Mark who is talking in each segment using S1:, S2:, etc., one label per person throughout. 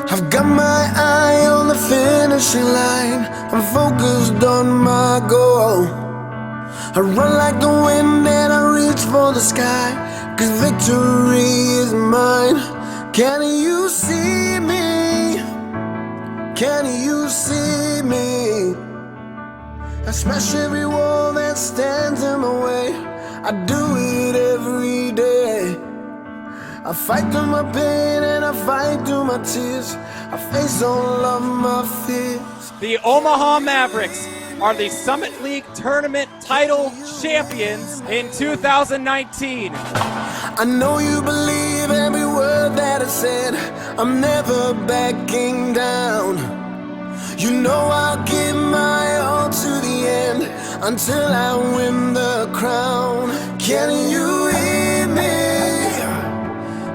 S1: I've got my eye on the finishing line. I'm focused on my goal. I run like the wind and I reach for the sky, 'cause victory is mine. Can you see me? Can you see me? I smash every wall that stands in my way. I do it every day. I fight through my pain and I fight through my tears. I face all of my fears.
S2: The Omaha Mavericks are the Summit League Tournament title champions in 2019.
S1: I know you believe every word that I said. I'm never backing down. You know I'll give my all to the end, until I win the crown. Can you hear me?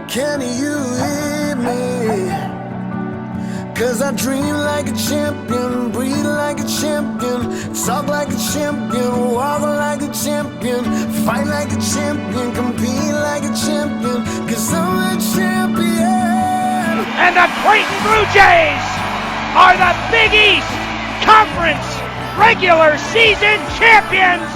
S1: Can you hear me? 'Cause I dream like a champion, breathe like a champion, talk like a champion, walk like a champion, fight like a champion, compete like a champion, 'cause I'm a champion.
S3: And the Creighton Blue Jays are the Big East Conference regular season champions.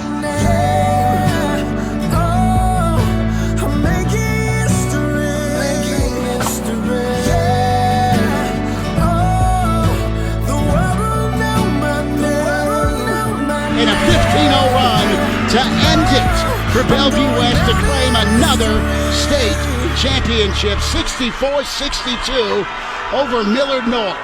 S4: In a 15-0 run to end it for Bellevue West to claim another state championship, 64-62 over Millard North.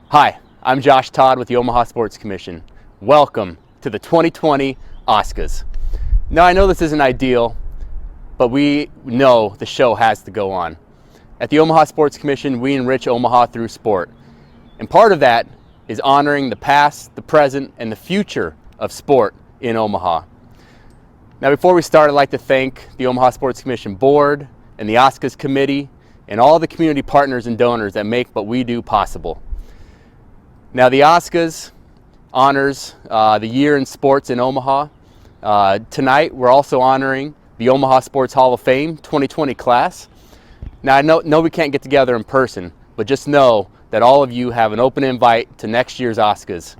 S5: Hi, I'm Josh Todd with the Omaha Sports Commission. Welcome to the 2020 Oscas. Now I know this isn't ideal, but we know the show has to go on. At the Omaha Sports Commission, we enrich Omaha through sport. And part of that is honoring the past, the present, and the future of sport in Omaha. Now before we start, I'd like to thank the Omaha Sports Commission Board and the Oscas Committee and all the community partners and donors that make what we do possible. Now the Oscas honors the year in sports in Omaha. Tonight we're also honoring the Omaha Sports Hall of Fame 2020 class. Now I know we can't get together in person, but just know that all of you have an open invite to next year's Oscas.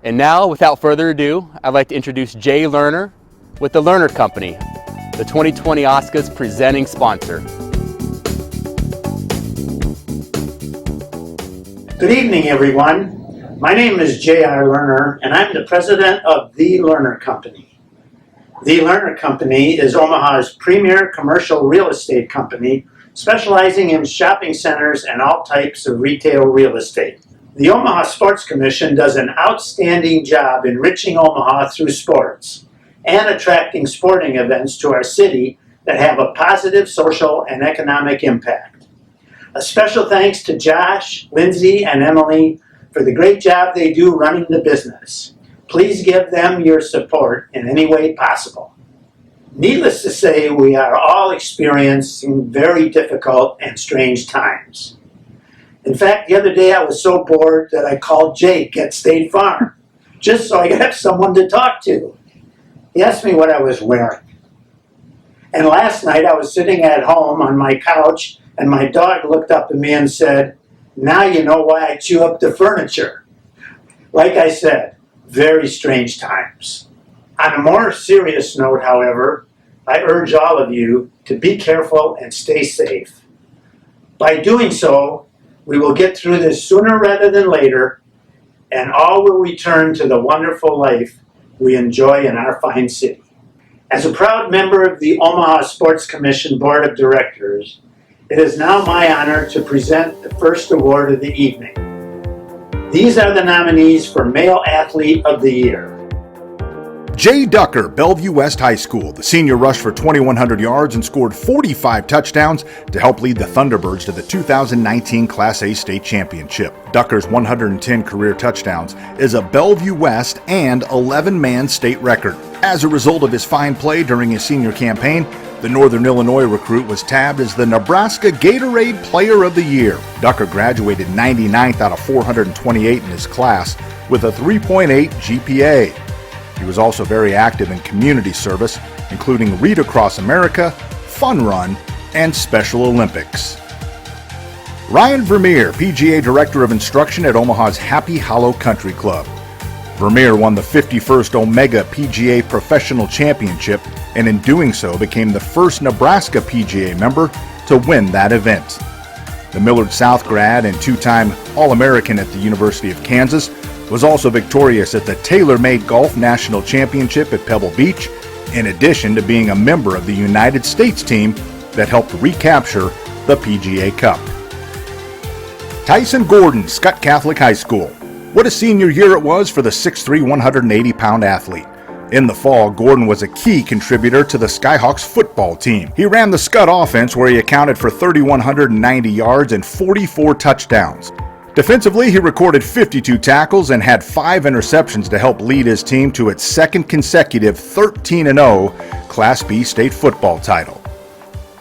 S5: And now, without further ado, I'd like to introduce Jay Lerner with the Lerner Company, the 2020 Oscas presenting sponsor.
S6: Good evening, everyone. My name is J.R. Lerner, and I'm the president of the Lerner Company. The Lerner Company is Omaha's premier commercial real estate company, specializing in shopping centers and all types of retail real estate. The Omaha Sports Commission does an outstanding job enriching Omaha through sports and attracting sporting events to our city that have a positive social and economic impact. A special thanks to Josh, Lindsay, and Emily for the great job they do running the business. Please give them your support in any way possible. Needless to say, we are all experiencing very difficult and strange times. In fact, the other day I was so bored that I called Jake at State Farm, just so I could have someone to talk to. He asked me what I was wearing. And last night I was sitting at home on my couch, and my dog looked up at me and said, "Now you know why I chew up the furniture." Like I said, very strange times. On a more serious note, however, I urge all of you to be careful and stay safe. By doing so, we will get through this sooner rather than later, and all will return to the wonderful life we enjoy in our fine city. As a proud member of the Omaha Sports Commission Board of Directors, it is now my honor to present the first award of the evening. These are the nominees for Male Athlete of the Year.
S7: Jay Ducker, Bellevue West High School. The senior rushed for 2,100 yards and scored 45 touchdowns to help lead the Thunderbirds to the 2019 Class A state championship. Ducker's 110 career touchdowns is a Bellevue West and 11-man state record. As a result of his fine play during his senior campaign, the Northern Illinois recruit was tabbed as the Nebraska Gatorade Player of the Year. Ducker graduated 99th out of 428 in his class with a 3.8 GPA. He was also very active in community service, including Read Across America, Fun Run, and Special Olympics. Ryan Vermeer, PGA Director of Instruction at Omaha's Happy Hollow Country Club. Vermeer won the 51st Omega PGA Professional Championship, and in doing so became the first Nebraska PGA member to win that event. The Millard South grad and two-time All-American at the University of Kansas was also victorious at the TaylorMade Golf National Championship at Pebble Beach, in addition to being a member of the United States team that helped recapture the PGA Cup. Tyson Gordon, SKUTT Catholic High School. What a senior year it was for the 6'3", 180-pound athlete. In the fall, Gordon was a key contributor to the Skyhawks football team. He ran the SKUTT offense where he accounted for 3,190 yards and 44 touchdowns. Defensively, he recorded 52 tackles and had 5 interceptions to help lead his team to its second consecutive 13-0 Class B state football title.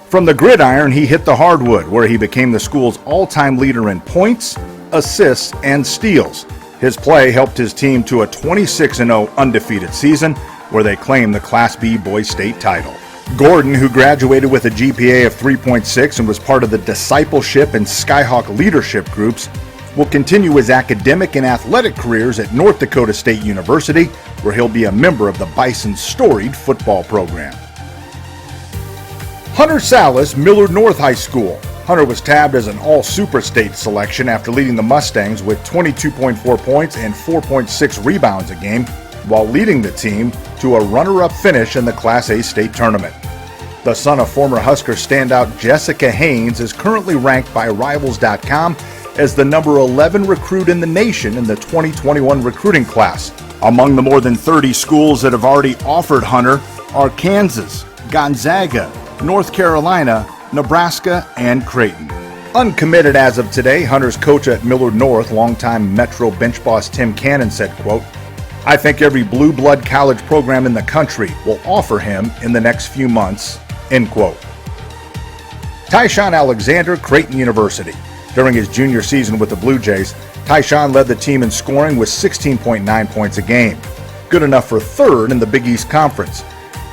S7: From the gridiron, he hit the hardwood, where he became the school's all-time leader in points, assists, and steals. His play helped his team to a 26-0 undefeated season, where they claimed the Class B boys state title. Gordon, who graduated with a GPA of 3.6 and was part of the discipleship and Skyhawk leadership groups, will continue his academic and athletic careers at North Dakota State University, where he'll be a member of the Bison's storied football program. Hunter Salas, Millard North High School. Hunter was tabbed as an all-super state selection after leading the Mustangs with 22.4 points and 4.6 rebounds a game, while leading the team to a runner-up finish in the Class A state tournament. The son of former Husker standout Jessica Haynes is currently ranked by Rivals.com as the number 11 recruit in the nation in the 2021 recruiting class. Among the more than 30 schools that have already offered Hunter are Kansas, Gonzaga, North Carolina, Nebraska, and Creighton. Uncommitted as of today, Hunter's coach at Millard North, longtime Metro bench boss Tim Cannon said, quote, "I think every blue blood college program in the country will offer him in the next few months," end quote. Tyshawn Alexander, Creighton University. During his junior season with the Blue Jays, Tyshawn led the team in scoring with 16.9 points a game, good enough for third in the Big East Conference.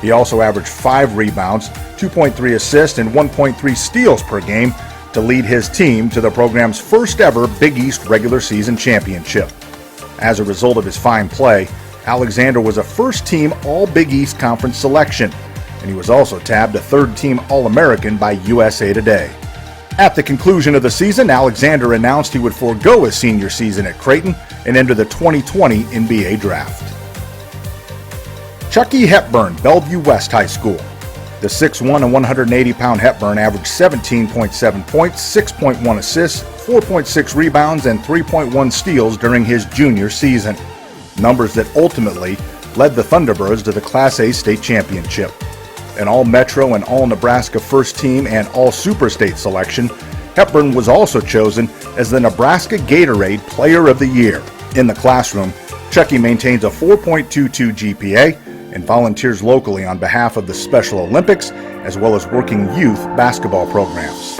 S7: He also averaged 5 rebounds, 2.3 assists, and 1.3 steals per game to lead his team to the program's first ever Big East regular season championship. As a result of his fine play, Alexander was a first-team All-Big East Conference selection, and he was also tabbed a third-team All-American by USA Today. At the conclusion of the season, Alexander announced he would forego his senior season at Creighton and enter the 2020 NBA Draft. Chucky Hepburn, Bellevue West High School. The 6'1" and 180-pound Hepburn averaged 17.7 points, 6.1 assists, 4.6 rebounds, and 3.1 steals during his junior season. Numbers that ultimately led the Thunderbirds to the Class A state championship. An All-Metro and All-Nebraska first team and All-Super State selection, Hepburn was also chosen as the Nebraska Gatorade Player of the Year. In the classroom, Chucky maintains a 4.22 GPA and volunteers locally on behalf of the Special Olympics as well as working youth basketball programs.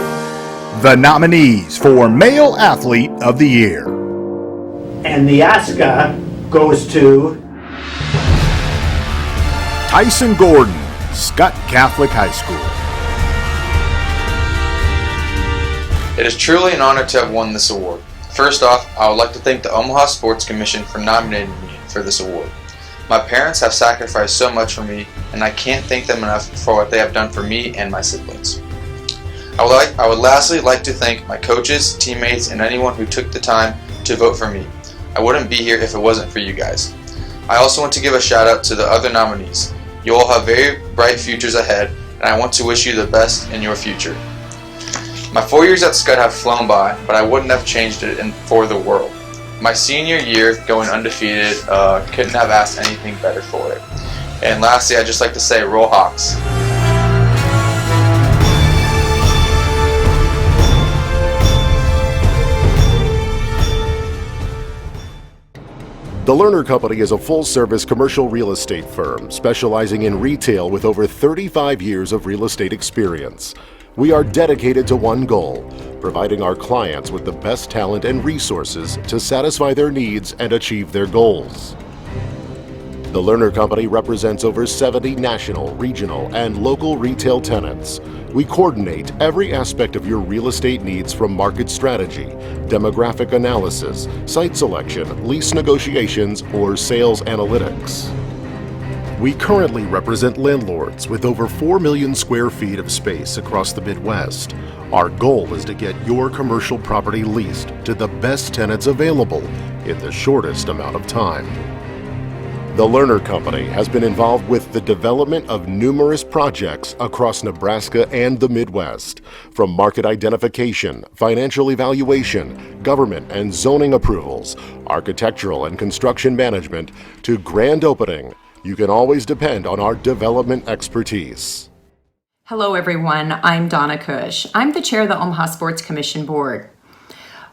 S7: The nominees for Male Athlete of the Year.
S6: And the Oscar goes to
S7: Tyson Gordon, SKUTT Catholic High School.
S8: It is truly an honor to have won this award. First off, I would like to thank the Omaha Sports Commission for nominating me for this award. My parents have sacrificed so much for me, and I can't thank them enough for what they have done for me and my siblings. I would lastly like to thank my coaches, teammates, and anyone who took the time to vote for me. I wouldn't be here if it wasn't for you guys. I also want to give a shout out to the other nominees. You all have very bright futures ahead, and I want to wish you the best in your future. My 4 years at SKUTT have flown by, but I wouldn't have changed it for the world. My senior year, going undefeated, couldn't have asked anything better for it. And lastly, I'd just like to say, Roll Hawks.
S9: The Lerner Company is a full-service commercial real estate firm specializing in retail with over 35 years of real estate experience. We are dedicated to one goal, providing our clients with the best talent and resources to satisfy their needs and achieve their goals. The Lerner Company represents over 70 national, regional, and local retail tenants. We coordinate every aspect of your real estate needs from market strategy, demographic analysis, site selection, lease negotiations, or sales analytics. We currently represent landlords with over 4 million square feet of space across the Midwest. Our goal is to get your commercial property leased to the best tenants available in the shortest amount of time. The Lerner Company has been involved with the development of numerous projects across Nebraska and the Midwest, from market identification, financial evaluation, government and zoning approvals, architectural and construction management, to grand opening. You can always depend on our development expertise.
S10: Hello everyone, I'm Donna KUSH. I'm the chair of the Omaha Sports Commission Board.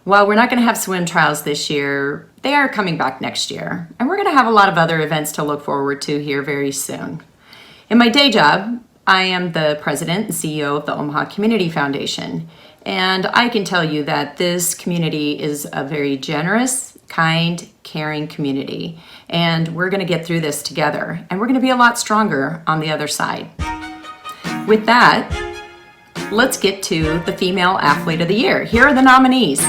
S10: While we're not going to have swim trials this year, they are coming back next year. And we're going to have a lot of other events to look forward to here very soon. In my day job, I am the president and CEO of the Omaha Community Foundation. And I can tell you that this community is a very generous, kind, caring community. And we're going to get through this together. And we're going to be a lot stronger on the other side. With that, let's get to the Female Athlete of the Year. Here are the nominees.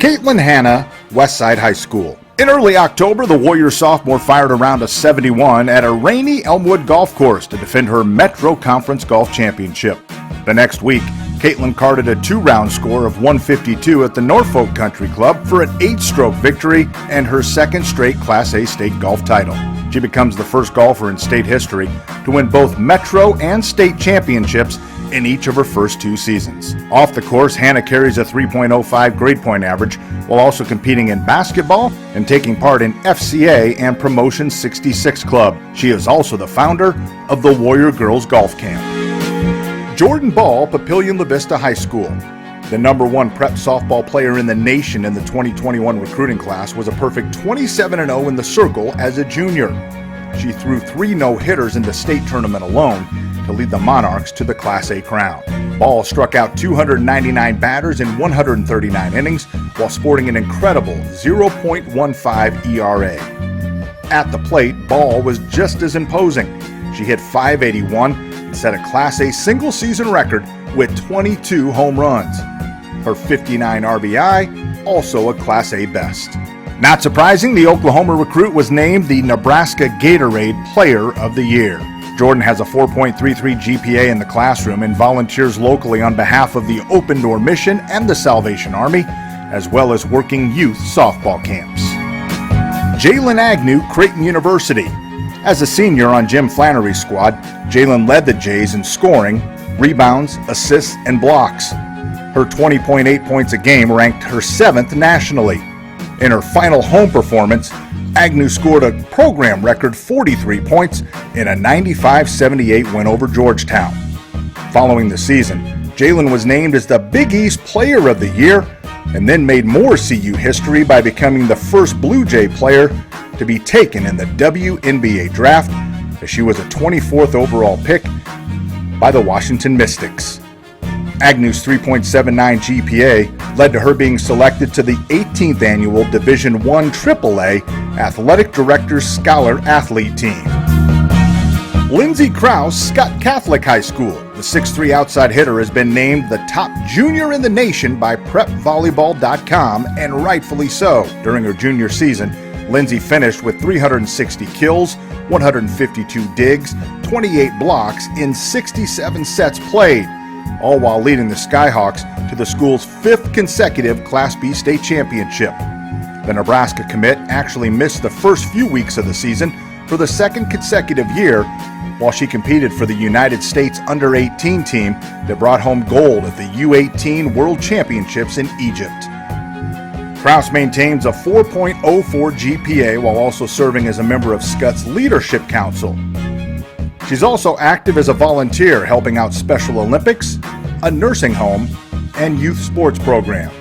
S7: Caitlin Hanna, Westside High School. In early October, the Warriors sophomore fired around a 71 at a rainy Elmwood golf course to defend her Metro Conference Golf Championship. The next week, Caitlin carded a 2-round score of 152 at the Norfolk Country Club for an 8-stroke victory and her second straight Class A state golf title. She becomes the first golfer in state history to win both Metro and state championships in each of her first 2 seasons. Off the course, Hannah carries a 3.05 grade point average while also competing in basketball and taking part in FCA and Promotion 66 Club. She is also the founder of the Warrior Girls Golf Camp. Jordan Ball, Papillion-LaVista High School. The #1 prep softball player in the nation in the 2021 recruiting class was a perfect 27-0 in the circle as a junior. She threw 3 no-hitters in the state tournament alone to lead the Monarchs to the Class A crown. Ball struck out 299 batters in 139 innings while sporting an incredible 0.15 ERA. At the plate, Ball was just as imposing. She hit .581 and set a Class A single-season record with 22 home runs. Her 59 RBI, also a Class A best. Not surprising, the Oklahoma recruit was named the Nebraska Gatorade Player of the Year. Jordan has a 4.33 GPA in the classroom and volunteers locally on behalf of the Open Door Mission and the Salvation Army, as well as working youth softball camps. JAYLYN AGNEW, Creighton University. As a senior on Jim Flannery's squad, JAYLYN led the Jays in scoring, rebounds, assists, and blocks. Her 20.8 points a game ranked her 7th nationally. In her final home performance, Agnew scored a program record 43 points in a 95-78 win over Georgetown. Following the season, JAYLYN was named as the Big East Player of the Year and then made more CU history by becoming the first Blue Jay player to be taken in the WNBA draft, as she was a 24th overall pick by the Washington Mystics. Agnew's 3.79 GPA led to her being selected to the 18th annual Division I AAA Athletic Directors Scholar Athlete Team. Lindsey Krause, SKUTT Catholic High School. The 6'3" outside hitter has been named the top junior in the nation by PrepVolleyball.com, and rightfully so. During her junior season, Lindsey finished with 360 kills, 152 digs, 28 blocks in 67 sets played, all while leading the Skyhawks to the school's 5th consecutive Class B state championship. The Nebraska commit actually missed the first few weeks of the season for the 2nd consecutive year, while she competed for the United States under-18 team that brought home gold at the U18 World Championships in Egypt. Krause maintains a 4.04 GPA while also serving as a member of SKUTT's Leadership Council. She's also active as a volunteer, helping out Special Olympics, a nursing home, and youth sports programs.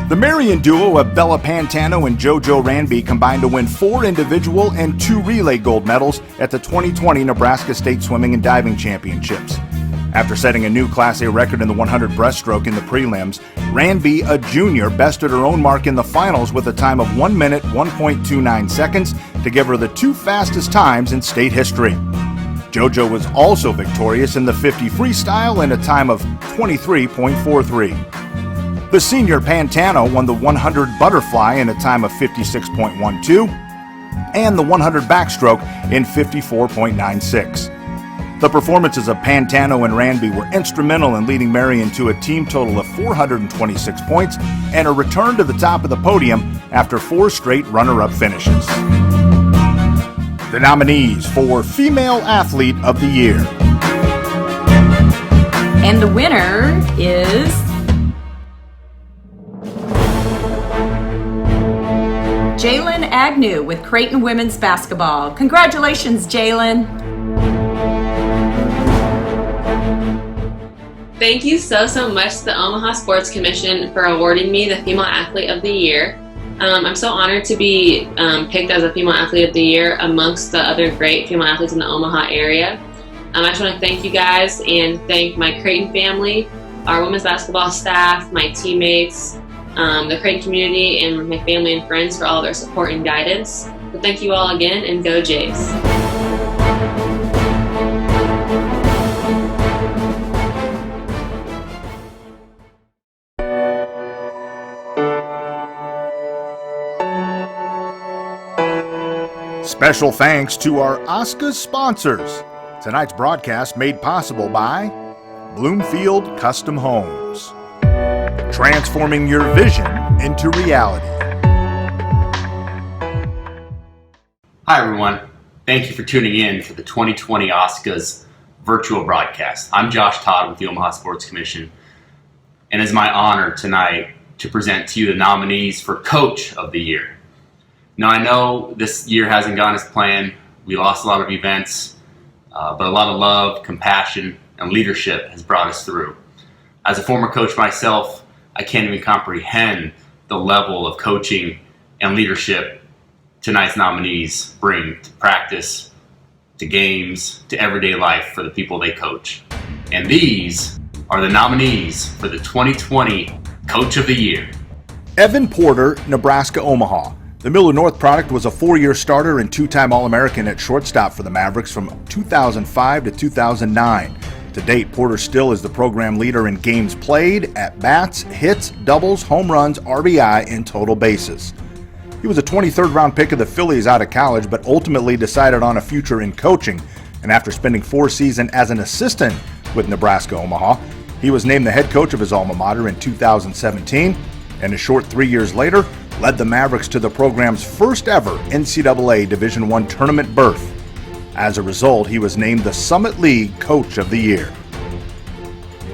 S7: The Marion duo of Bella Pantano and JoJo Ranby combined to win 4 individual and 2 relay gold medals at the 2020 Nebraska State Swimming and Diving Championships. After setting a new Class A record in the 100 breaststroke in the prelims, Ranby, a junior, bested her own mark in the finals with a time of 1 minute 1.29 seconds to give her the 2 fastest times in state history. JoJo was also victorious in the 50 freestyle in a time of 23.43. The senior Pantano won the 100 butterfly in a time of 56.12 and the 100 backstroke in 54.96. The performances of Pantano and Ranby were instrumental in leading Marion to a team total of 426 points and a return to the top of the podium after 4 straight runner-up finishes. The nominees for Female Athlete of the Year.
S10: And the winner is JAYLYN AGNEW with Creighton Women's Basketball. Congratulations, JAYLYN.
S11: Thank you so much to the Omaha Sports Commission for awarding me the Female Athlete of the Year. I'm so honored to be picked as a Female Athlete of the Year amongst the other great female athletes in the Omaha area. I just want to thank you guys and thank my Creighton family, our women's basketball staff, my teammates, the Creighton community, and my family and friends for all their support and guidance. So thank you all again, and go Jays.
S7: Special thanks to our Oscas sponsors. Tonight's broadcast made possible by Bloomfield Custom Homes. Transforming your vision into reality.
S5: Hi everyone, thank you for tuning in for the 2020 Oscas virtual broadcast. I'm Josh Todd with the Omaha Sports Commission, and it's my honor tonight to present to you the nominees for Coach of the Year. Now I know this year hasn't gone as planned. We lost a lot of events, but a lot of love, compassion, and leadership has brought us through. As a former coach myself, I can't even comprehend the level of coaching and leadership tonight's nominees bring to practice, to games, to everyday life for the people they coach. And these are the nominees for the 2020 Coach of the Year.
S7: Evan Porter, Nebraska-Omaha. The Miller North product was a 4-year starter and 2-time All-American at shortstop for the Mavericks from 2005 to 2009. To date, Porter still is the program leader in games played, at-bats, hits, doubles, home runs, RBI, and total bases. He was a 23rd round pick of the Phillies out of college, but ultimately decided on a future in coaching. And after spending 4 seasons as an assistant with Nebraska-Omaha, he was named the head coach of his alma mater in 2017, and a short 3 years later, led the Mavericks to the program's first ever NCAA Division I tournament berth. As a result, he was named the Summit League Coach of the Year.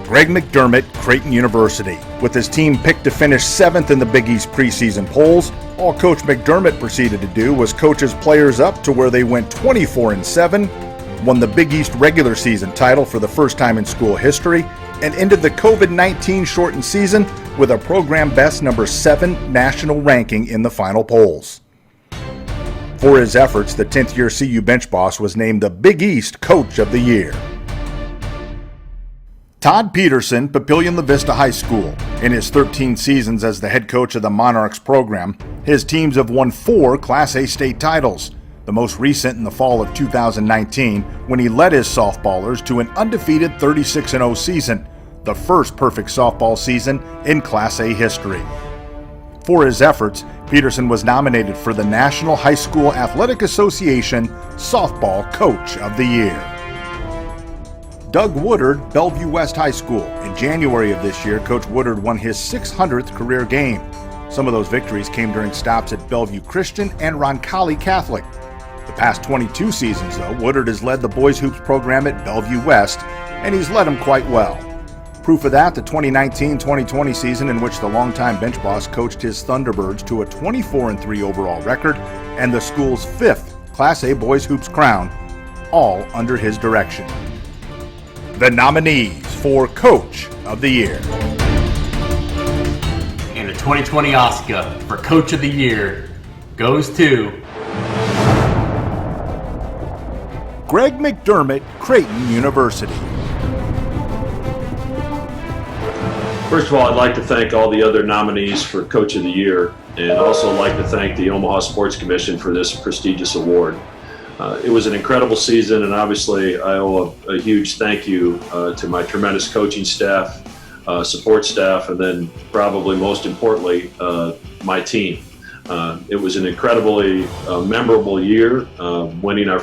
S7: Greg McDermott, Creighton University. With his team picked to finish 7th in the Big East preseason polls, all Coach McDermott proceeded to do was coach his players up to where they went 24-7, won the Big East regular season title for the first time in school history, and ended the COVID-19 shortened season with a program best number 7 national ranking in the final polls. For his efforts, the 10th year CU bench boss was named the Big East Coach of the Year. Todd Peterson, Papillion-LaVista High School. In his 13 seasons as the head coach of the Monarchs program, his teams have won 4 Class A state titles, the most recent in the fall of 2019 when he led his softballers to an undefeated 36-0 season, the first perfect softball season in Class A history. For his efforts, Peterson was nominated for the National High School Athletic Association Softball Coach of the Year. Doug Woodard, Bellevue West High School. In January of this year, Coach Woodard won his 600th career game. Some of those victories came during stops at Bellevue Christian and Roncalli Catholic. The past 22 seasons, though, Woodard has led the boys hoops program at Bellevue West, and he's led them quite well. Proof of that, the 2019-2020 season in which the longtime bench boss coached his Thunderbirds to a 24-3 overall record and the school's 5th Class A boys hoops crown, all under his direction. The nominees for Coach of the Year.
S5: And the 2020 Oscar for Coach of the Year goes to
S7: Greg McDermott, Creighton University.
S12: First of all, I'd like to thank all the other nominees for Coach of the Year, and also like to thank the Omaha Sports Commission for this prestigious award. It was an incredible season, and obviously I owe a huge thank you to my tremendous coaching staff, support staff, and then probably most importantly, my team. It was an incredibly memorable year, winning a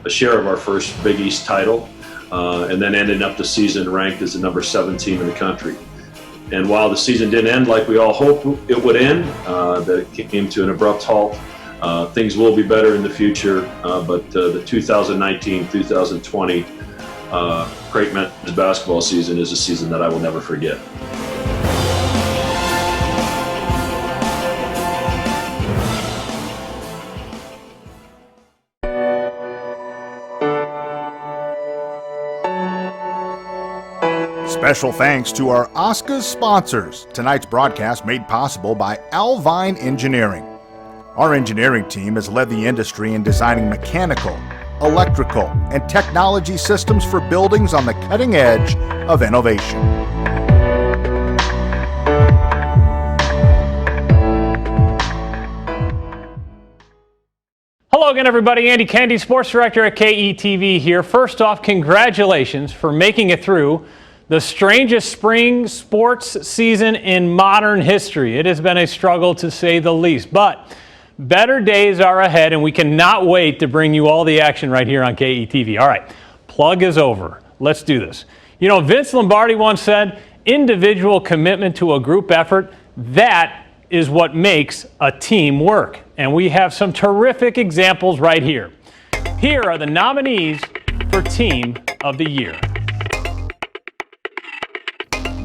S12: share of our first Big East title, and then ending up the season ranked as the number 7 team in the country. And while the season didn't end like we all hoped it would end, that it came to an abrupt halt. Things will be better in the future, but the 2019-2020 Creighton men's basketball season is a season that I will never forget.
S7: Special thanks to our Oscas sponsors. Tonight's broadcast made possible by Alvine Engineering. Our engineering team has led the industry in designing mechanical, electrical, and technology systems for buildings on the cutting edge of innovation.
S13: Hello again, everybody. Andy Kennedy, Sports Director at KETV here. First off, congratulations for making it through the strangest spring sports season in modern history. It has been a struggle to say the least, but better days are ahead, and we cannot wait to bring you all the action right here on KETV. All right, plug is over. Let's do this. You know, Vince Lombardi once said, individual commitment to a group effort, that is what makes a team work. And we have some terrific examples right here. Here are the nominees for Team of the Year.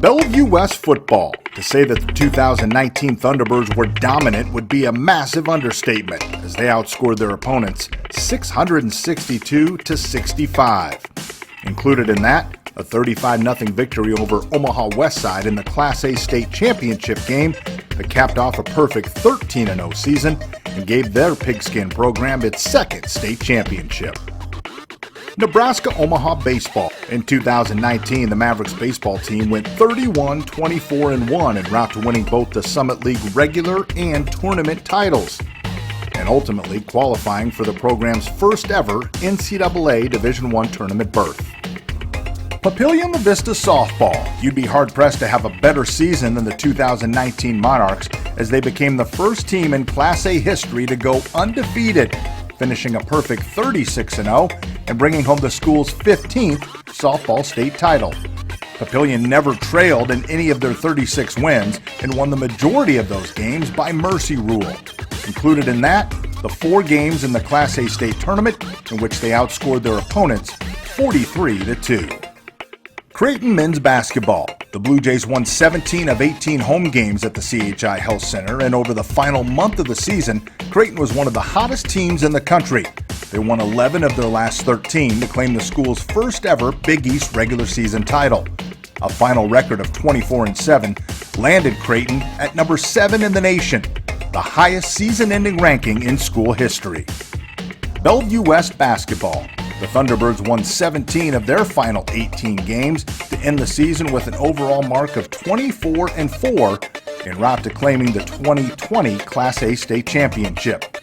S7: Bellevue West football. To say that the 2019 Thunderbirds were dominant would be a massive understatement, as they outscored their opponents 662-65. Included in that, a 35-0 victory over Omaha Westside in the Class A state championship game that capped off a perfect 13-0 season and gave their pigskin program its second state championship. Nebraska-Omaha baseball. In 2019, the Mavericks baseball team went 31-24-1 en route to winning both the Summit League regular and tournament titles, and ultimately qualifying for the program's first ever NCAA Division I tournament berth. Papillion-LaVista softball. You'd be hard-pressed to have a better season than the 2019 Monarchs, as they became the first team in Class A history to go undefeated, finishing a perfect 36-0 and bringing home the school's 15th softball state title. Papillion never trailed in any of their 36 wins and won the majority of those games by mercy rule. Included in that, the 4 games in the Class A state tournament in which they outscored their opponents 43-2. Creighton men's basketball. The Blue Jays won 17 of 18 home games at the CHI Health Center, and over the final month of the season, Creighton was one of the hottest teams in the country. They won 11 of their last 13 to claim the school's first ever Big East regular season title. A final record of 24-7 landed Creighton at number 7 in the nation, the highest season-ending ranking in school history. Bellevue West basketball. The Thunderbirds won 17 of their final 18 games to end the season with an overall mark of 24-4 en route to claiming the 2020 Class A state championship,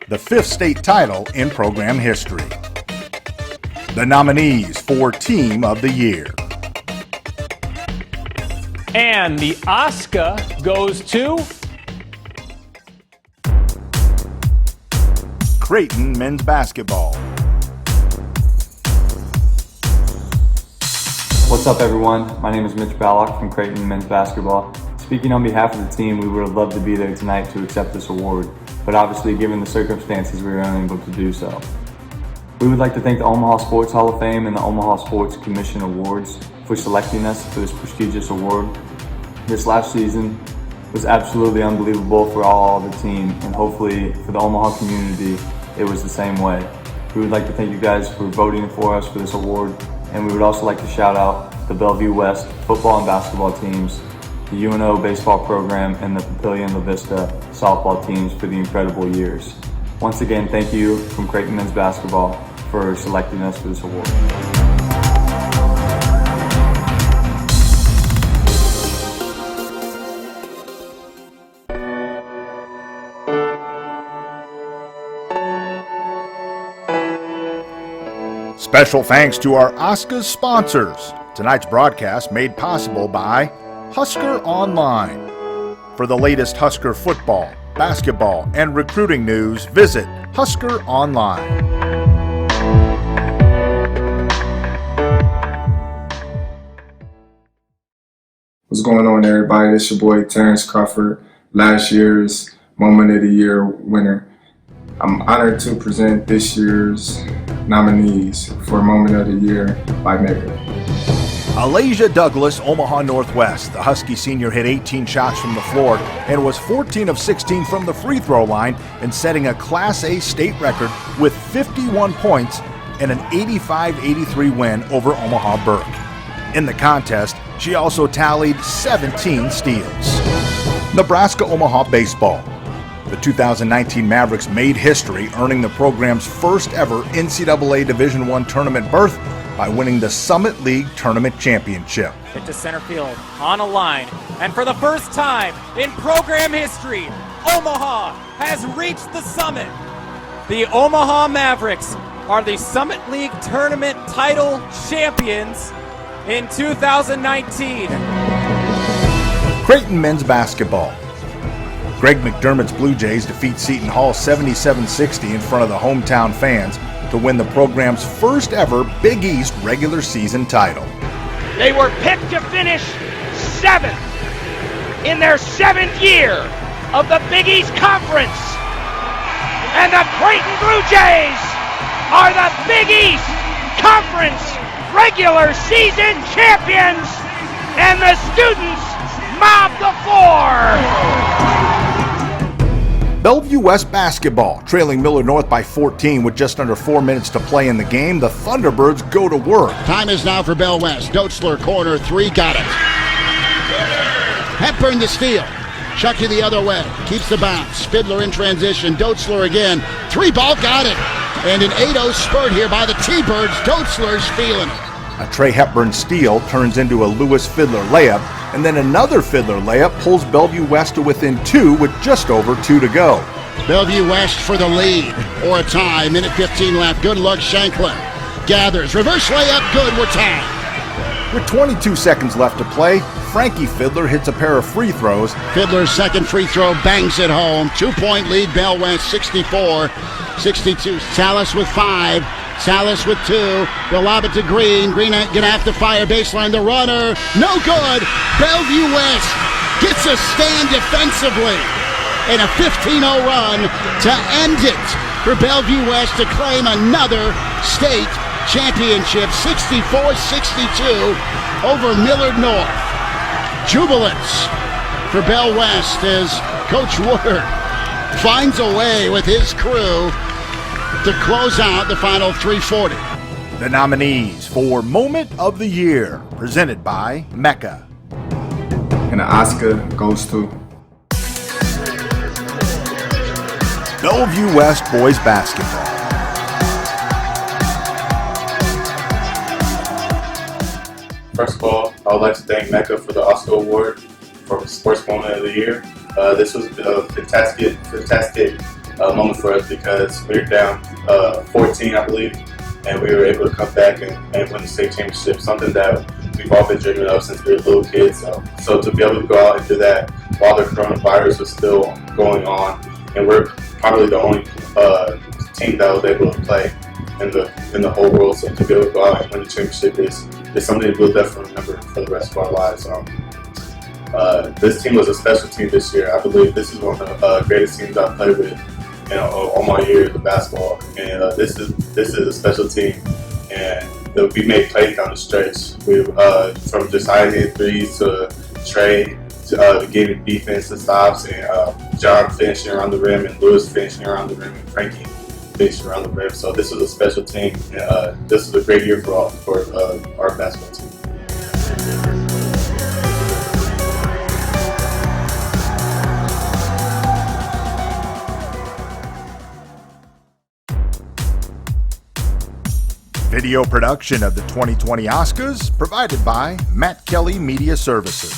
S7: the 5th state title in program history. The nominees for Team of the Year.
S13: And the Oscar goes to
S7: Creighton men's basketball.
S14: What's up, everyone? My name is Mitch Ballock from Creighton men's basketball. Speaking on behalf of the team, we would have loved to be there tonight to accept this award, but obviously given the circumstances, we were unable to do so. We would like to thank the Omaha Sports Hall of Fame and the Omaha Sports Commission Awards for selecting us for this prestigious award. This last season was absolutely unbelievable for all the team, and hopefully for the Omaha community, it was the same way. We would like to thank you guys for voting for us for this award, and we would also like to shout out the Bellevue West football and basketball teams the UNO baseball program, and the Papillion-LAVISTA softball teams for the incredible years. Once again, thank you from Creighton Men's Basketball for selecting us for this award.
S7: Special thanks to our Oscas sponsors. Tonight's broadcast made possible by Husker Online. For the latest Husker football, basketball, and recruiting news, visit Husker Online.
S15: What's going on, everybody? It's your boy Terrence Crawford, last year's Moment of the Year winner. I'm honored to present this year's nominees for Moment of the Year by Mega.
S7: Alasia Douglas, Omaha Northwest. The Husky senior hit 18 shots from the floor and was 14 of 16 from the free throw line and setting a Class A state record with 51 points and an 85-83 win over Omaha Burke. In the contest, she also tallied 17 steals. Nebraska-Omaha baseball. The 2019 Mavericks made history, earning the program's first ever NCAA Division I tournament berth by winning the Summit League Tournament Championship.
S2: Hit to center field, on a line, and for the first time in program history, Omaha has reached the summit. The Omaha Mavericks are the Summit League Tournament title champions in 2019.
S7: Creighton men's basketball. Greg McDermott's Blue Jays defeat Seton Hall 77-60 in front of the hometown fans to win the program's first ever Big East regular season title.
S3: They were picked to finish 7th in their 7th year of the Big East Conference. And the Creighton Blue Jays are the Big East Conference regular season champions, and the students mob the floor.
S7: Bellevue West basketball, trailing Miller North by 14 with just under 4 minutes to play in the game. The Thunderbirds go to work.
S4: Time is now for Bell West. Doetzler, corner, 3, got it. Hepburn the steal. Chucky the other way. Keeps the bounce. Fiddler in transition. Doetzler again. 3 ball, got it. And an 8-0 spurt here by the T-Birds. Doetzler's feeling it.
S7: A Trey Hepburn steal turns into a Lewis Fiddler layup, and then another Fiddler layup pulls Bellevue West to within 2 with just over 2 to go.
S4: Bellevue West for the lead, or a tie. Minute 15 left. Good luck, Shanklin. Gathers. Reverse layup, good. We're tied.
S7: With 22 seconds left to play, Frankie Fiddler hits a pair of free throws.
S4: Fiddler's second free throw bangs it home. 2-point lead, Bell West 64-62. Salas with 5. Salas with 2. They'll lob it to Green. Green gonna have to fire baseline. The runner, no good. Bellevue West gets a stand defensively. And a 15-0 run to end it for Bellevue West to claim another state championship, 64-62 over Millard North. Jubilance for Bell West as Coach Woodard finds a way with his crew to close out the final 340.
S7: The nominees for Moment of the Year, presented by Mecca.
S15: And the Oscar goes to
S7: Bellevue West boys basketball.
S16: First of all, I would like to thank Mecca for the Oscar Award for Sports Moment of the Year. This was a fantastic moment for us because we were down 14, I believe, and we were able to come back and win the state championship, something that we've all been dreaming of since we were little kids. So to be able to go out and do that while the coronavirus was still going on, and we're probably the only team that was able to play in the whole world. So to be able to go out and win the championship is something we'll definitely remember for the rest of our lives. This team was a special team this year. I believe this is one of the greatest teams I've played with all my years of basketball. And this is a special team. And we made plays down the stretch. We from just high-end threes to Trey to getting defense and stops, and John finishing around the rim, and Lewis finishing around the rim, and Frankie finishing around the rim. So this was a special team. And, this was a great year for our basketball team.
S7: Video production of the 2020 Oscars provided by Matt Kelly Media Services.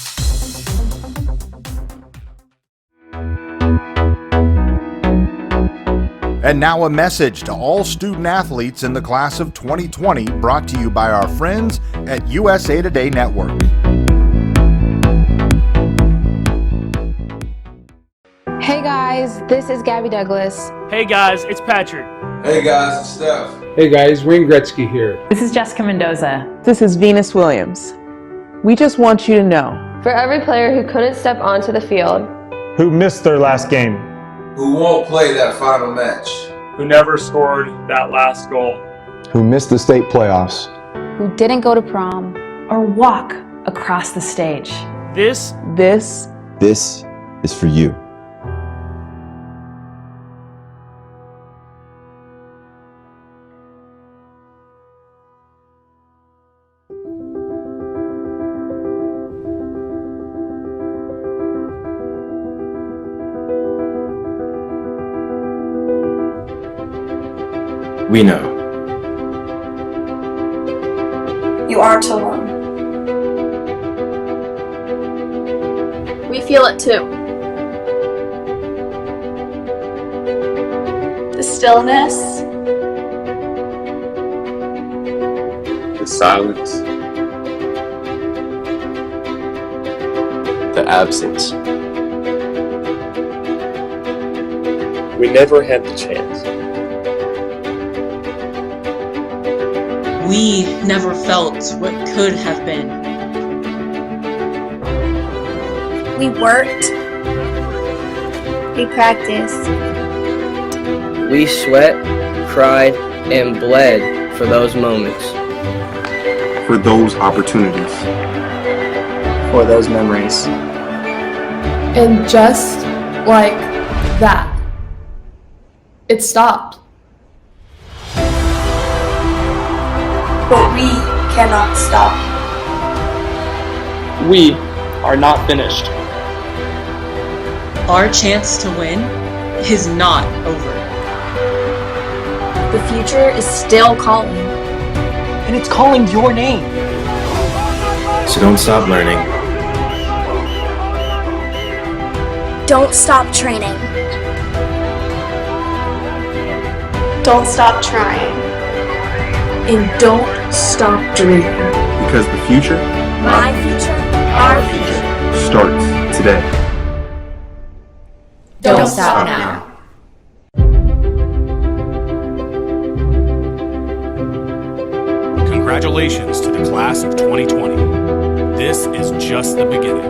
S7: And now a message to all student athletes in the class of 2020, brought to you by our friends at USA Today Network.
S17: Hey guys, this is Gabby Douglas.
S18: Hey guys, it's Patrick.
S19: Hey guys, it's Steph.
S20: Hey guys, Wayne Gretzky here.
S21: This is Jessica Mendoza.
S22: This is Venus Williams. We just want you to know.
S17: For every player who couldn't step onto the field,
S23: who missed their last game,
S19: who won't play that final match,
S18: who never scored that last goal,
S20: who missed the state playoffs,
S17: who didn't go to prom,
S21: or walk across the stage.
S18: This
S24: is for you.
S25: We know.
S26: You aren't alone. We feel it too. The stillness.
S25: The silence. The absence.
S27: We never had the chance.
S28: We never felt what could have been.
S26: We worked. We practiced.
S29: We sweat, cried, and bled for those moments.
S25: For those opportunities.
S28: For those memories.
S17: and just like that, it stopped.
S26: But we cannot stop.
S18: We are not finished.
S28: Our chance to win is not over.
S26: The future is still calling.
S18: And it's calling your name.
S25: So don't stop learning.
S26: Don't stop training. Don't stop trying. And don't stop dreaming.
S25: Because the future,
S26: my future, our future,
S25: starts today.
S26: Don't stop now.
S30: Congratulations to the class of 2020. This is just the beginning.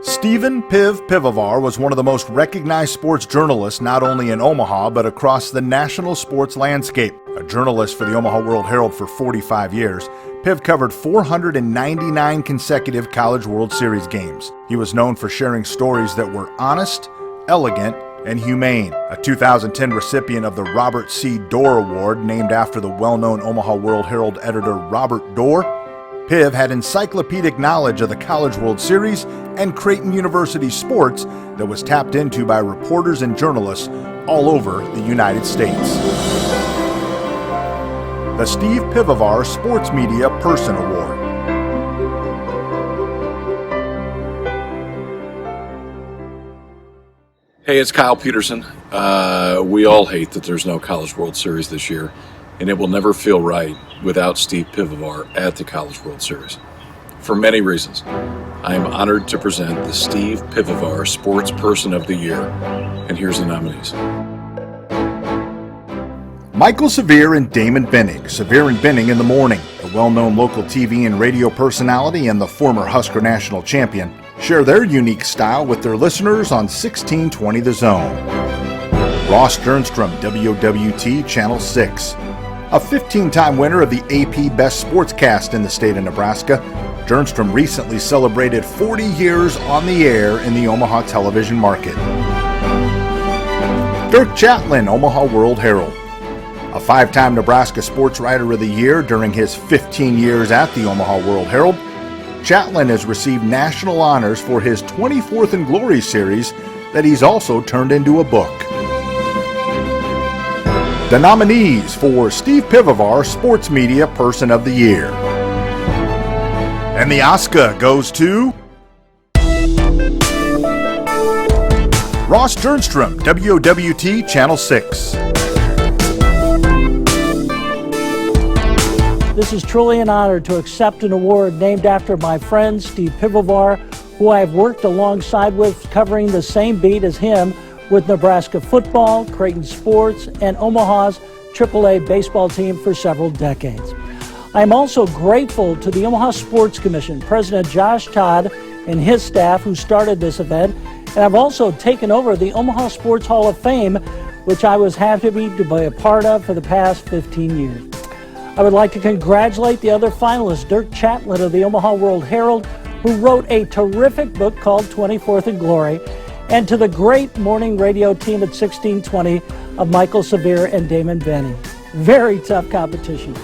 S7: Stephen Piv Pivovar was one of the most recognized sports journalists not only in Omaha but across the national sports landscape. A journalist for the Omaha World-Herald for 45 years, Piv covered 499 consecutive College World Series games. He was known for sharing stories that were honest, elegant, and humane. A 2010 recipient of the Robert C. Dorr Award, named after the well-known Omaha World-Herald editor Robert Dorr, Piv had encyclopedic knowledge of the College World Series and Creighton University sports that was tapped into by reporters and journalists all over the United States. The Steve Pivovar Sports Media Person Award.
S31: Hey, it's Kyle Peterson. We all hate that there's no College World Series this year, and it will never feel right without Steve Pivovar at the College World Series. For many reasons, I am honored to present the Steve Pivovar Sports Person of the Year, and here's the nominees.
S7: Michael Severe and Damon Benning. Severe and Benning in the Morning, the well-known local TV and radio personality and the former Husker national champion, share their unique style with their listeners on 1620 The Zone. Ross Jernstrom, WOWT Channel 6. A 15-time winner of the AP Best Sportscast in the state of Nebraska, Jernstrom recently celebrated 40 years on the air in the Omaha television market. Dirk Chatlin, Omaha World-Herald. A 5-time Nebraska Sports Writer of the Year during his 15 years at the Omaha World-Herald, CHATELAIN has received national honors for his 24th and Glory series that he's also turned into a book. The nominees for Steve Pivovar Sports Media Person of the Year. And the Oscar goes to Ross JERNSTROM, WOWT Channel 6.
S1: This is truly an honor to accept an award named after my friend Steve Pivovar, who I have worked alongside with covering the same beat as him with Nebraska football, Creighton sports, and Omaha's AAA baseball team for several decades. I am also grateful to the Omaha Sports Commission, President Josh Todd and his staff who started this event, and I've also taken over the Omaha Sports Hall of Fame, which I was happy to be a part of for the past 15 years. I would like to congratulate the other finalists, DIRK Chatlin of the Omaha World-Herald, who wrote a terrific book called 24th and Glory, and to the great morning radio team at 1620 of Michael Severe and Damon Benny. Very tough competition.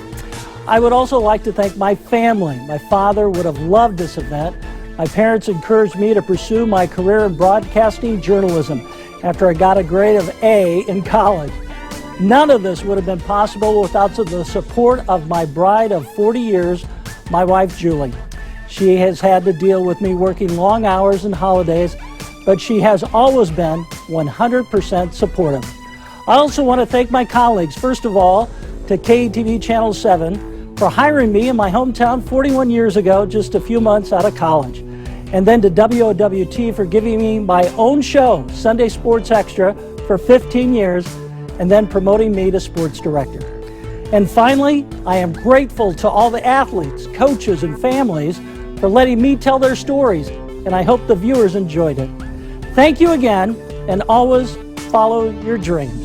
S1: I would also like to thank my family. My father would have loved this event. My parents encouraged me to pursue my career in broadcasting journalism after I got a grade of A in college. None of this would have been possible without the support of my bride of 40 years, my wife Julie. She has had to deal with me working long hours and holidays, but she has always been 100% supportive. I also want to thank my colleagues, first of all, to KETV Channel 7 for hiring me in my hometown 41 years ago, just a few months out of college. And then to WOWT for giving me my own show, Sunday Sports Extra, for 15 years, and then promoting me to sports director. And finally, I am grateful to all the athletes, coaches, and families for letting me tell their stories, and I hope the viewers enjoyed it. Thank you again, and always follow your dreams.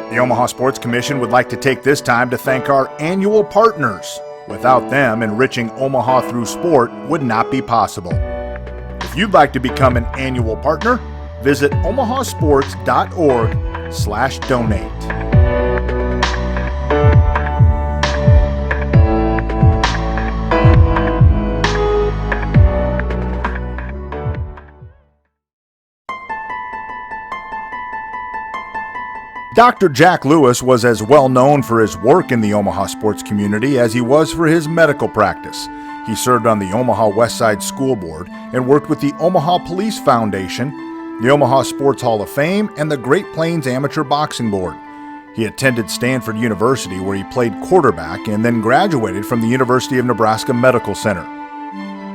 S7: The Omaha Sports Commission would like to take this time to thank our annual partners. Without them, enriching Omaha through sport would not be possible. If you'd like to become an annual partner, visit omahasports.org/donate. Dr. Jack Lewis was as well known for his work in the Omaha sports community as he was for his medical practice. He served on the Omaha West Side School Board and worked with the Omaha Police Foundation, the Omaha Sports Hall of Fame, and the Great Plains Amateur Boxing Board. He attended Stanford University, where he played quarterback, and then graduated from the University of Nebraska Medical Center.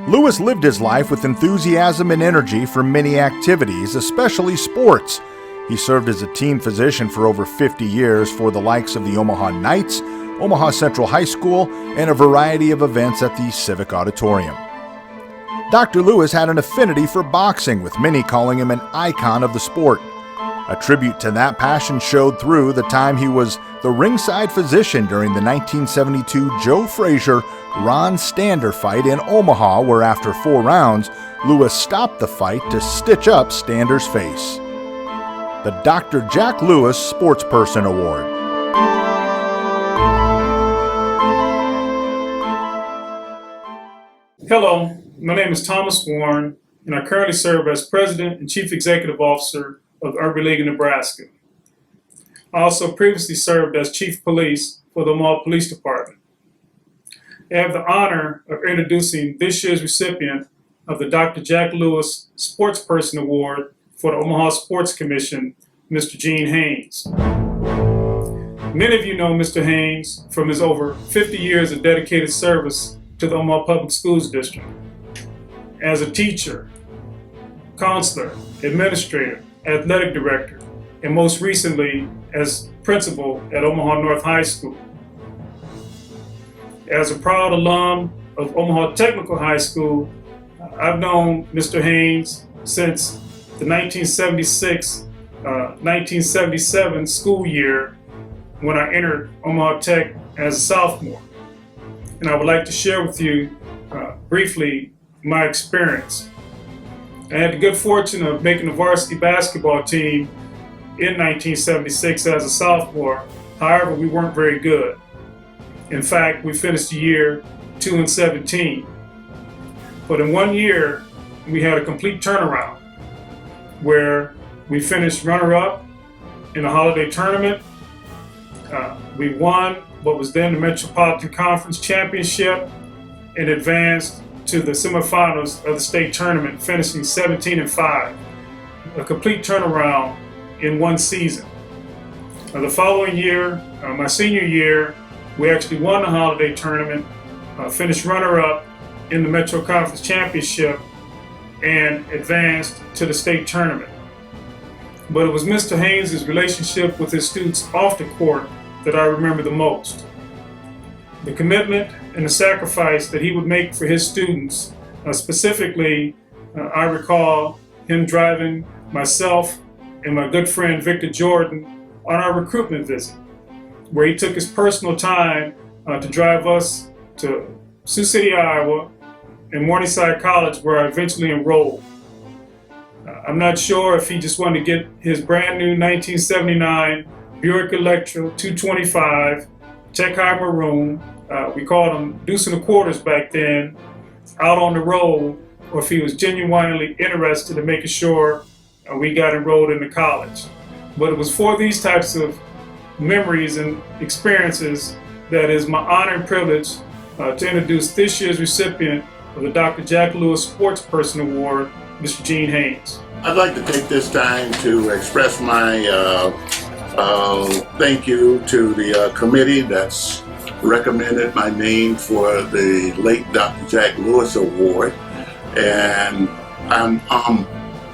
S7: Lewis lived his life with enthusiasm and energy for many activities, especially sports. He served as a team physician for over 50 years for the likes of the Omaha Knights, Omaha Central High School, and a variety of events at the Civic Auditorium. Dr. Lewis had an affinity for boxing, with many calling him an icon of the sport. A tribute to that passion showed through the time he was the ringside physician during the 1972 Joe Frazier-Ron Stander fight in Omaha, where after 4 rounds, Lewis stopped the fight to stitch up Stander's face. The Dr. Jack Lewis Sportsperson Award.
S2: Hello, my name is Thomas Warren, and I currently serve as President and Chief Executive Officer of the Urban League of Nebraska. I also previously served as Chief Police for the Omaha Police Department. I have the honor of introducing this year's recipient of the Dr. Jack Lewis Sportsperson Award for the Omaha Sports Commission, Mr. Gene Haynes. Many of you know Mr. Haynes from his over 50 years of dedicated service to the Omaha Public Schools District. As a teacher, counselor, administrator, athletic director, and most recently as principal at Omaha North High School. As a proud alum of Omaha Technical High School, I've known Mr. Haynes since the 1976-1977 school year when I entered Omaha Tech as a sophomore. And I would like to share with you briefly my experience. I had the good fortune of making the varsity basketball team in 1976 as a sophomore. However, we weren't very good. In fact, we finished the year 2-17. But in 1 year, we had a complete turnaround where we finished runner-up in the holiday tournament. We won what was then the Metropolitan Conference Championship and advanced to the semifinals of the state tournament, finishing 17-5. A complete turnaround in one season. The following year, my senior year, we actually won the holiday tournament, finished runner-up in the Metro Conference Championship, and advanced to the state tournament. But it was Mr. Haynes' relationship with his students off the court that I remember the most. The commitment and the sacrifice that he would make for his students. Specifically, I recall him driving myself and my good friend Victor Jordan on our recruitment visit, where he took his personal time to drive us to Sioux City, Iowa, and Morningside College, where I eventually enrolled. I'm not sure if he just wanted to get his brand new 1979 Buick Electra 225 Tech High Maroon, we called them deuce and a quarters back then, out on the road, or if he was genuinely interested in making sure we got enrolled into college. But it was for these types of memories and experiences that is my honor and privilege to introduce this year's recipient of the Dr. Jack Lewis Sports Person Award, Mr. Gene Haynes.
S3: I'd like to take this time to express my thank you to the committee that's recommended my name for the late Dr. Jack Lewis Award, and I'm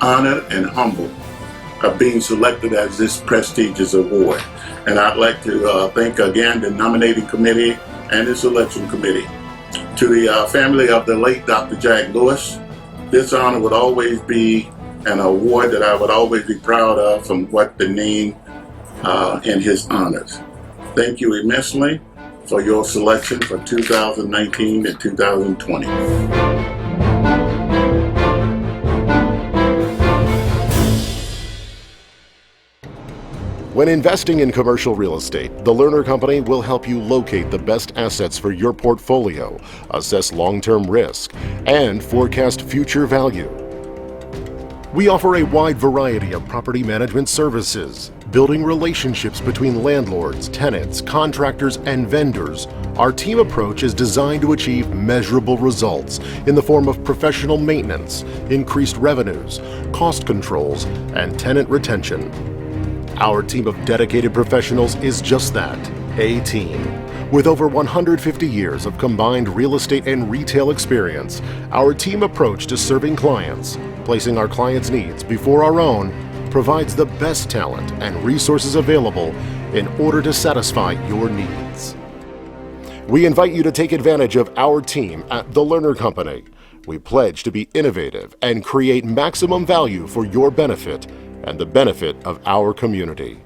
S3: honored and humbled of being selected as this prestigious award. And I'd like to thank again the nominating committee and the selection committee. To the family of the late Dr. Jack Lewis, this honor would always be an award that I would always be proud of from what the name and his honors. Thank you immensely for your selection for 2019 and 2020.
S4: When investing in commercial real estate, the Lerner Company will help you locate the best assets for your portfolio, assess long-term risk, and forecast future value. We offer a wide variety of property management services, building relationships between landlords, tenants, contractors, and vendors. Our team approach is designed to achieve measurable results in the form of professional maintenance, increased revenues, cost controls, and tenant retention. Our team of dedicated professionals is just that, a team. With over 150 years of combined real estate and retail experience, our team approach to serving clients, placing our clients' needs before our own, provides the best talent and resources available in order to satisfy your needs. We invite you to take advantage of our team at the Lerner Company. We pledge to be innovative and create maximum value for your benefit and the benefit of our community.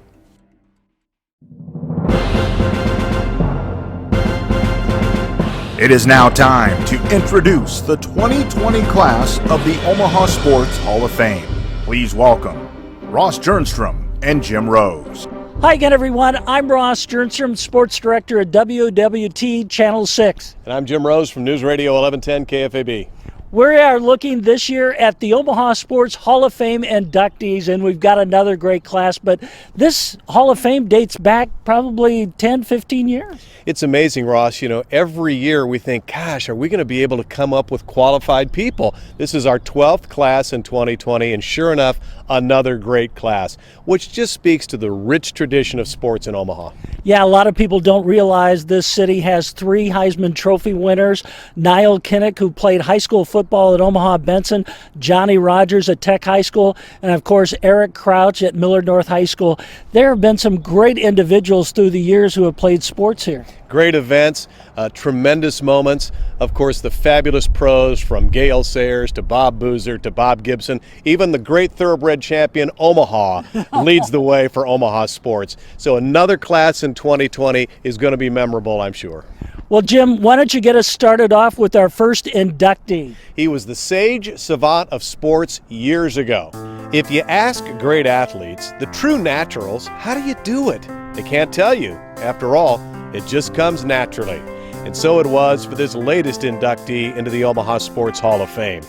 S7: It is now time to introduce the 2020 class of the Omaha Sports Hall of Fame. Please welcome Ross JERNSTROM and Jim Rose.
S1: Hi again, everyone. I'm Ross JERNSTROM, Sports Director at WWT Channel 6.
S5: And I'm Jim Rose from News Radio 1110 KFAB.
S1: We are looking this year at the Omaha Sports Hall of Fame inductees, and we've got another great class, but this Hall of Fame dates back probably 10, 15 years.
S5: It's amazing, Ross. You know, every year we think, gosh, are we going to be able to come up with qualified people? This is our 12th class in 2020, and sure enough, another great class, which just speaks to the rich tradition of sports in Omaha.
S1: Yeah, a lot of people don't realize this city has 3 Heisman Trophy winners. Niall Kinnick, who played high school football football at Omaha Benson, Johnny Rogers at Tech High School, and of course Eric Crouch at Millard North High School. There have been some great individuals through the years who have played sports here.
S5: Great events, tremendous moments. Of course, the fabulous pros from Gale Sayers to Bob Boozer to Bob Gibson. Even the great thoroughbred champion Omaha leads the way for Omaha sports. So another class in 2020 is going to be memorable, I'm sure.
S1: Well, Jim, why don't you get us started off with our first inductee?
S5: He was the sage savant of sports years ago. If you ask great athletes, the true naturals, how do you do it? They can't tell you. After all, it just comes naturally. And so it was for this latest inductee into the Omaha Sports Hall of Fame.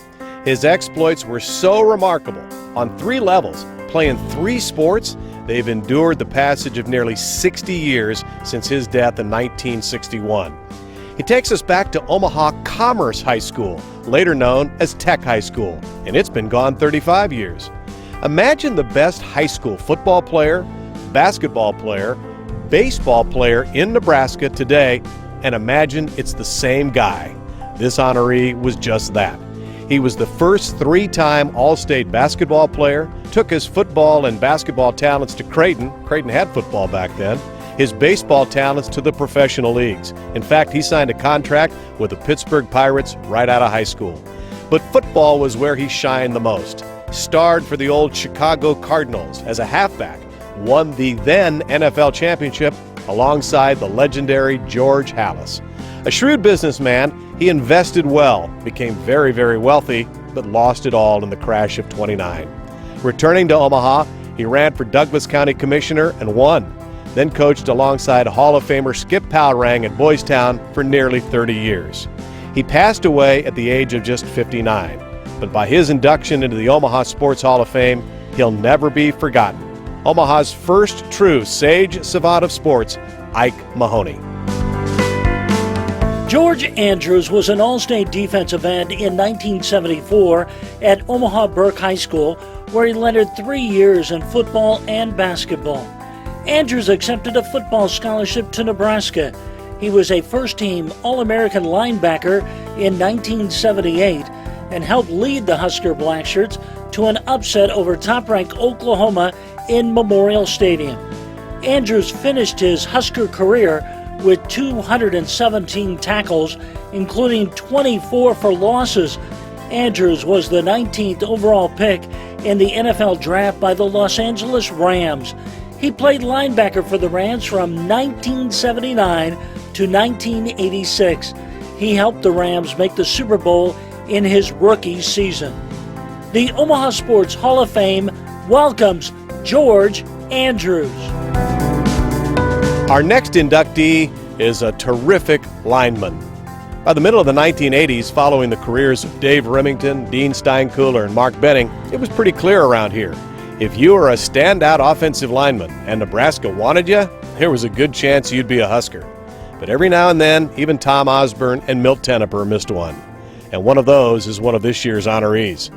S5: His exploits were so remarkable on 3 levels, playing 3 sports. They've endured the passage of nearly 60 years since his death in 1961. He takes us back to Omaha Commerce High School, later known as Tech High School, and it's been gone 35 years. Imagine the best high school football player, basketball player, baseball player in Nebraska today, and imagine it's the same guy. This honoree was just that. He was the first 3-time All-State basketball player, took his football and basketball talents to Creighton. Creighton had football back then. His baseball talents to the professional leagues. In fact, he signed a contract with the Pittsburgh Pirates right out of high school. But football was where he shined the most. Starred for the old Chicago Cardinals as a halfback, won the then NFL championship alongside the legendary George Halas. A shrewd businessman, he invested well, became very, very wealthy, but lost it all in the crash of '29. Returning to Omaha, he ran for Douglas County Commissioner and won. Then coached alongside Hall of Famer Skip Powrang at Boys Town for nearly 30 years. He passed away at the age of just 59, but by his induction into the Omaha Sports Hall of Fame, he'll never be forgotten. Omaha's first true sage savant of sports, Ike Mahoney.
S1: George Andrews was an All-State defensive end in 1974 at Omaha Burke High School, where he lettered 3 years in football and basketball. Andrews accepted a football scholarship to Nebraska. He was a first-team All-American linebacker in 1978 and helped lead the Husker Blackshirts to an upset over top-ranked Oklahoma in Memorial Stadium. Andrews finished his Husker career with 217 tackles, including 24 for losses. Andrews was the 19th overall pick in the NFL draft by the Los Angeles Rams. He played linebacker for the Rams from 1979 to 1986. He helped the Rams make the Super Bowl in his rookie season. The Omaha Sports Hall of Fame welcomes George Andrews.
S5: Our next inductee is a terrific lineman. By the middle of the 1980s, following the careers of Dave Remington, Dean Steinkuhler, and Mark Benning, it was pretty clear around here. If you were a standout offensive lineman and Nebraska wanted you, there was a good chance you'd be a Husker. But every now and then, even Tom Osborne and Milt Tenneper missed one. And one of those is one of this year's honorees.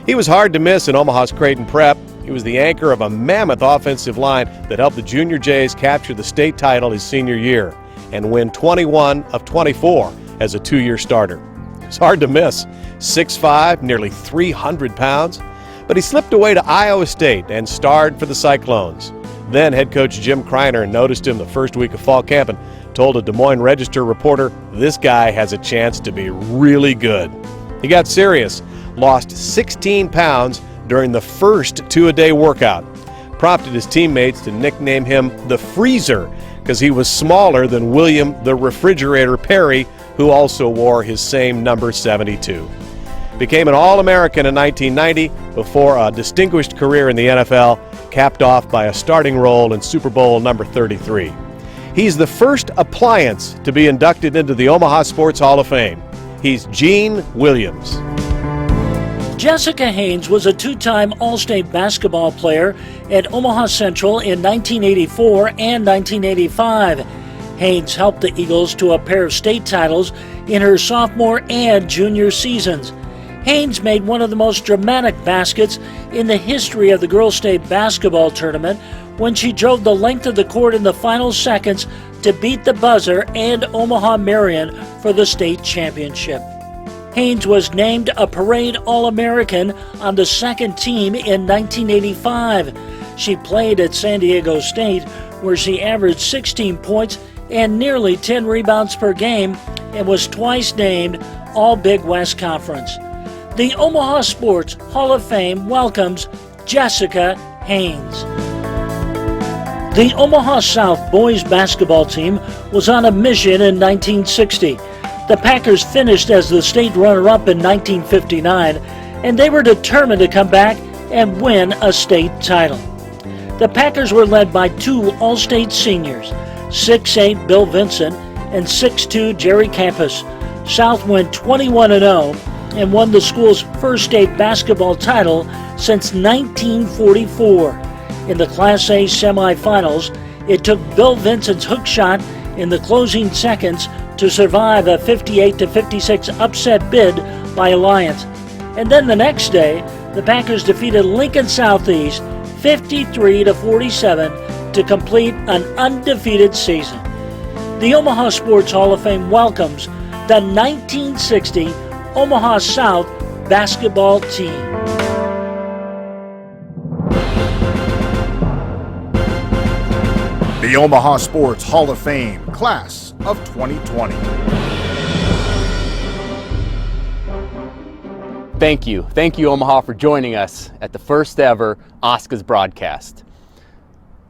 S5: He was hard to miss in Omaha's Creighton Prep. He was the anchor of a mammoth offensive line that helped the Junior Jays capture the state title his senior year and win 21 of 24 as a 2-year starter. It's hard to miss. 6'5", nearly 300 pounds. But he slipped away to Iowa State and starred for the Cyclones. Then head coach Jim Kreiner noticed him the first week of fall camp and told a Des Moines Register reporter, "This guy has a chance to be really good." He got serious, lost 16 pounds during the first 2-a-day workout, prompted his teammates to nickname him the Freezer because he was smaller than William the Refrigerator Perry, who also wore his same number 72. Became an All-American in 1990 before a distinguished career in the NFL, capped off by a starting role in Super Bowl number 33. He's the first appliance to be inducted into the Omaha Sports Hall of Fame. He's Gene Williams.
S1: Jessica Haynes was a 2-time All-State basketball player at Omaha Central in 1984 and 1985. Haynes helped the Eagles to a pair of state titles in her sophomore and junior seasons. Haynes made one of the most dramatic baskets in the history of the girls' state basketball tournament when she drove the length of the court in the final seconds to beat the buzzer and Omaha Marion for the state championship. Haynes was named a Parade All-American on the second team in 1985. She played at San Diego State, where she averaged 16 points and nearly 10 rebounds per game, and was twice named All-Big West Conference. The Omaha Sports Hall of Fame welcomes Jessica Haynes. The Omaha South boys basketball team was on a mission in 1960. The Packers finished as the state runner-up in 1959, and they were determined to come back and win a state title. The Packers were led by two All-State seniors, 6'8" Bill Vincent and 6'2" Jerry Campus. South went 21-0 and won the school's first state basketball title since 1944. In the Class A semifinals, it took Bill Vincent's hook shot in the closing seconds to survive a 58-56 upset bid by Alliance. And then the next day, the Packers defeated Lincoln Southeast 53-47 to complete an undefeated season. The Omaha Sports Hall of Fame welcomes the 1960 Omaha South basketball team.
S7: The Omaha Sports Hall of Fame Class of 2020.
S6: Thank you, Omaha, for joining us at the first ever Oscas broadcast.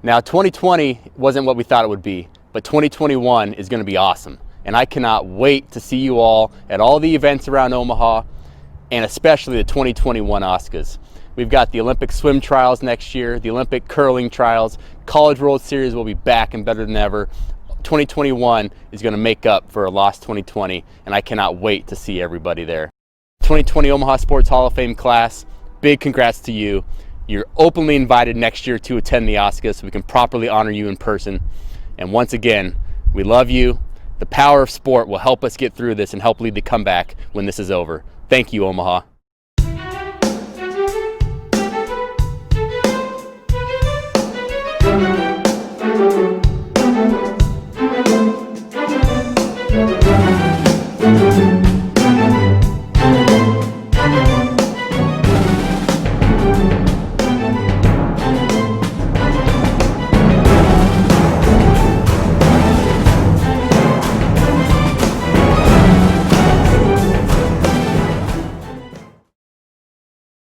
S6: Now, 2020 wasn't what we thought it would be, but 2021 is going to be awesome. And I cannot wait to see you all at all the events around Omaha, and especially the 2021 Oscars. We've got the Olympic swim trials next year, the Olympic curling trials, College World Series will be back and better than ever. 2021 is going to make up for a lost 2020, and I cannot wait to see everybody there. 2020 Omaha Sports Hall of Fame class, big congrats to you. You're openly invited next year to attend the Oscars so we can properly honor you in person. And once again, we love you. The power of sport will help us get through this and help lead the comeback when this is over. Thank you, Omaha.
S26: Thank you.